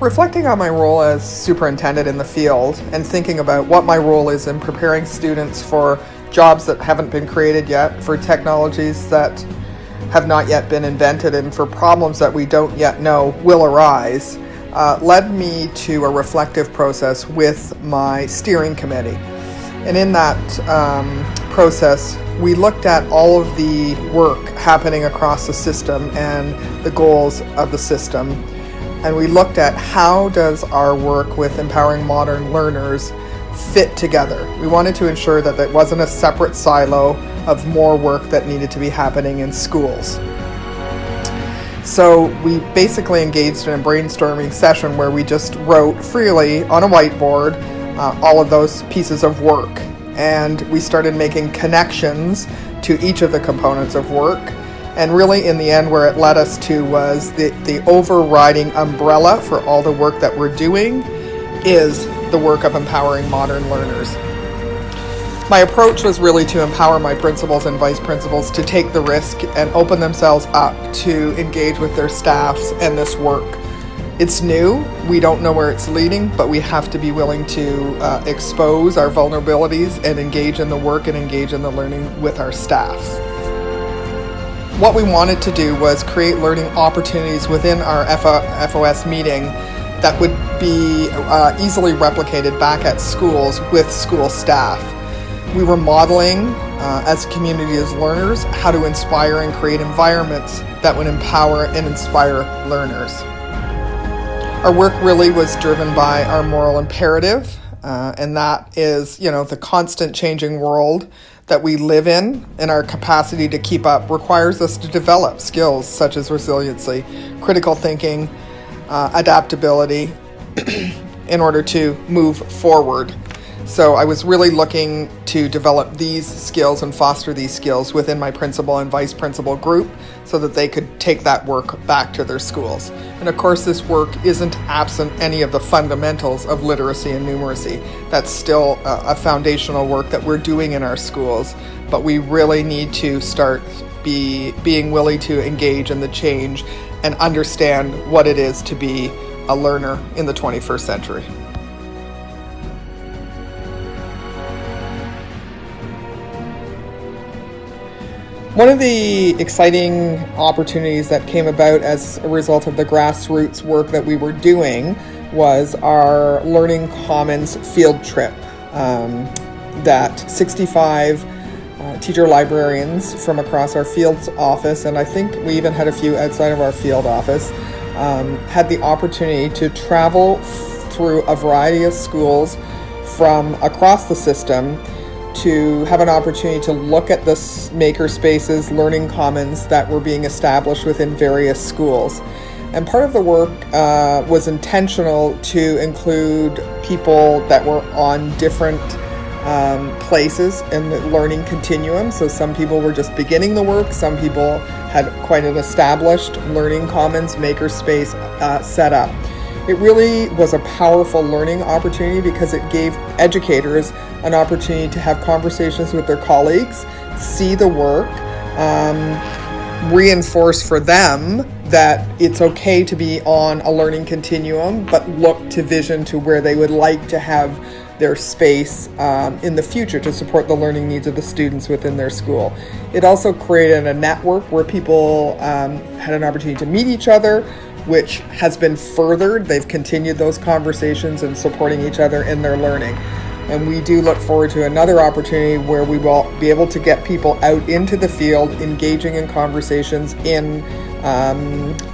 Reflecting on my role as superintendent in the field and thinking about what my role is in preparing students for jobs that haven't been created yet, for technologies that have not yet been invented, and for problems that we don't yet know will arise, led me to a reflective process with my steering committee. And in that process, we looked at all of the work happening across the system and the goals of the system. And we looked at how does our work with empowering modern learners fit together. We wanted to ensure that it wasn't a separate silo of more work that needed to be happening in schools. So we basically engaged in a brainstorming session where we just wrote freely on a whiteboard all of those pieces of work. And we started making connections to each of the components of work. And really, in the end, where it led us to was the overriding umbrella for all the work that we're doing is the work of empowering modern learners. My approach was really to empower my principals and vice principals to take the risk and open themselves up to engage with their staffs and this work. It's new, we don't know where it's leading, but we have to be willing to expose our vulnerabilities and engage in the work and engage in the learning with our staffs. What we wanted to do was create learning opportunities within our FOS meeting that would be easily replicated back at schools with school staff. We were modeling, as a community as learners, how to inspire and create environments that would empower and inspire learners. Our work really was driven by our moral imperative, and that is, the constant changing world that we live in, and our capacity to keep up requires us to develop skills such as resiliency, critical thinking, adaptability in order to move forward. So I was really looking to develop these skills and foster these skills within my principal and vice principal group so that they could take that work back to their schools. And of course, this work isn't absent any of the fundamentals of literacy and numeracy. That's still a foundational work that we're doing in our schools, but we really need to start being willing to engage in the change and understand what it is to be a learner in the 21st century. One of the exciting opportunities that came about as a result of the grassroots work that we were doing was our Learning Commons field trip that 65 teacher librarians from across our field office, and I think we even had a few outside of our field office, had the opportunity to travel through a variety of schools from across the system to have an opportunity to look at the maker spaces, learning commons that were being established within various schools. And part of the work was intentional to include people that were on different places in the learning continuum. So some people were just beginning the work, some people had quite an established learning commons makerspace set up. It really was a powerful learning opportunity because it gave educators an opportunity to have conversations with their colleagues, see the work, reinforce for them that it's okay to be on a learning continuum, but look to vision to where they would like to have their space in the future to support the learning needs of the students within their school. It also created a network where people had an opportunity to meet each other, which has been furthered. They've continued those conversations and supporting each other in their learning. And we do look forward to another opportunity where we will be able to get people out into the field, engaging in conversations in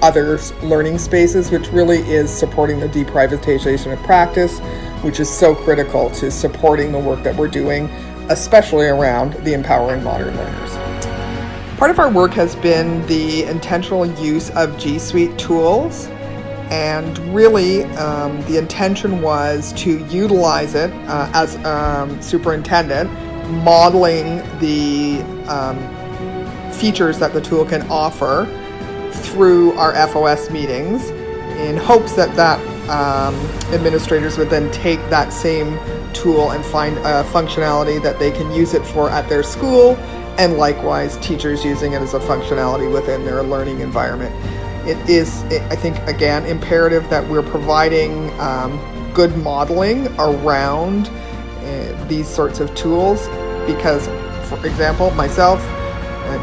other learning spaces, which really is supporting the deprivatization of practice, which is so critical to supporting the work that we're doing, especially around the empowering modern learners. Part of our work has been the intentional use of G Suite tools, and really the intention was to utilize it as superintendent, modeling the features that the tool can offer through our FOS meetings in hopes that administrators would then take that same tool and find a functionality that they can use it for at their school, and likewise teachers using it as a functionality within their learning environment. it is, I think, again, imperative that we're providing good modeling around these sorts of tools, because, for example, myself,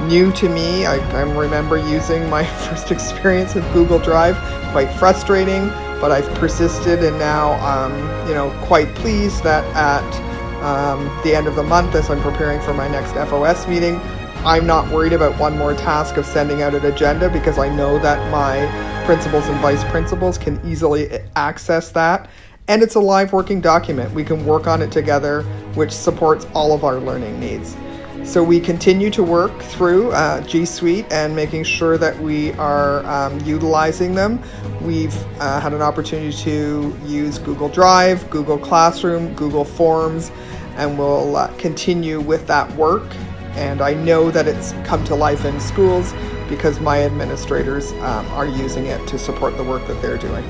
new to me, I remember using my first experience with Google Drive, quite frustrating, but I've persisted, and now quite pleased that at the end of the month, as I'm preparing for my next FOS meeting, I'm not worried about one more task of sending out an agenda, because I know that my principals and vice principals can easily access that. And it's a live working document. We can work on it together, which supports all of our learning needs. So we continue to work through G Suite and making sure that we are utilizing them. We've had an opportunity to use Google Drive, Google Classroom, Google Forms, and we'll continue with that work. And I know that it's come to life in schools because my administrators are using it to support the work that they're doing.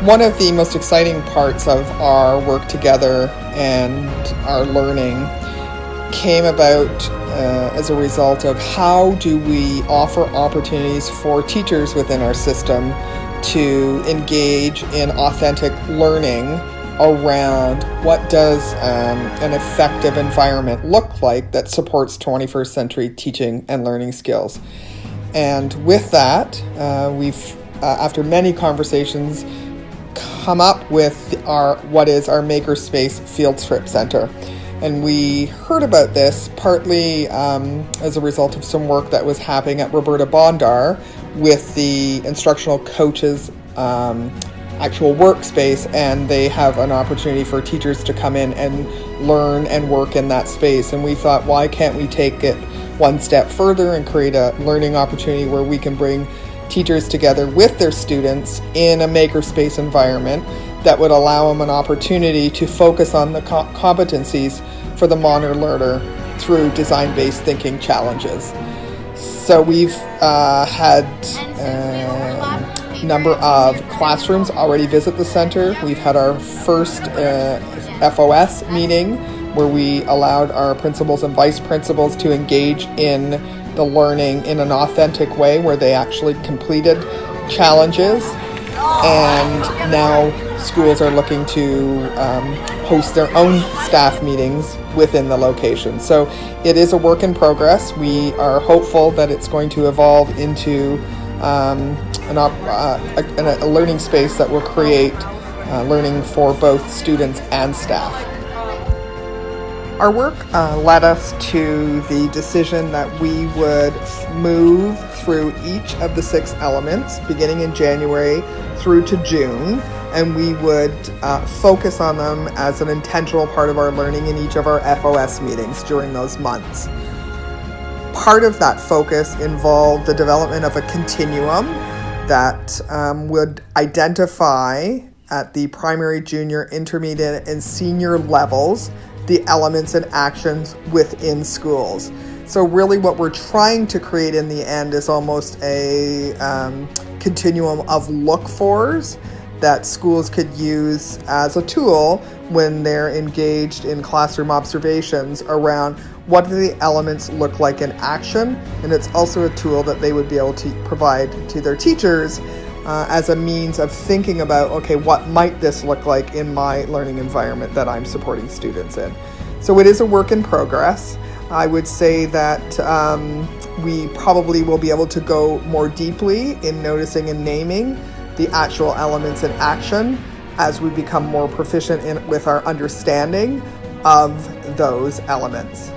One of the most exciting parts of our work together and our learning came about as a result of how do we offer opportunities for teachers within our system to engage in authentic learning around what does an effective environment look like that supports 21st century teaching and learning skills. And with that, we've, after many conversations, come up with what is our Makerspace Field Trip Center. And we heard about this partly as a result of some work that was happening at Roberta Bondar with the instructional coaches actual workspace, and they have an opportunity for teachers to come in and learn and work in that space. And we thought, why can't we take it one step further and create a learning opportunity where we can bring teachers together with their students in a makerspace environment that would allow them an opportunity to focus on the competencies for the modern learner through design-based thinking challenges. So we've had a number of classrooms already visit the center. We've had our first FOS meeting where we allowed our principals and vice principals to engage in the learning in an authentic way where they actually completed challenges. And now schools are looking to host their own staff meetings within the location. So it is a work in progress. We are hopeful that it's going to evolve into a learning space that will create learning for both students and staff. Our work led us to the decision that we would move through each of the 6 elements beginning in January through to June, and we would focus on them as an intentional part of our learning in each of our FOS meetings during those months. Part of that focus involved the development of a continuum that would identify at the primary, junior, intermediate, and senior levels the elements and actions within schools. So really what we're trying to create in the end is almost a continuum of look-fors that schools could use as a tool when they're engaged in classroom observations around what do the elements look like in action, and it's also a tool that they would be able to provide to their teachers as a means of thinking about, okay, what might this look like in my learning environment that I'm supporting students in. So it is a work in progress. I would say that we probably will be able to go more deeply in noticing and naming the actual elements in action as we become more proficient with our understanding of those elements.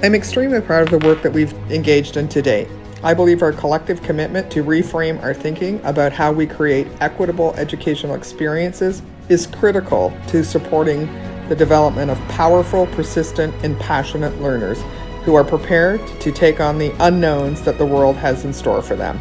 I'm extremely proud of the work that we've engaged in to date. I believe our collective commitment to reframe our thinking about how we create equitable educational experiences is critical to supporting the development of powerful, persistent, and passionate learners who are prepared to take on the unknowns that the world has in store for them.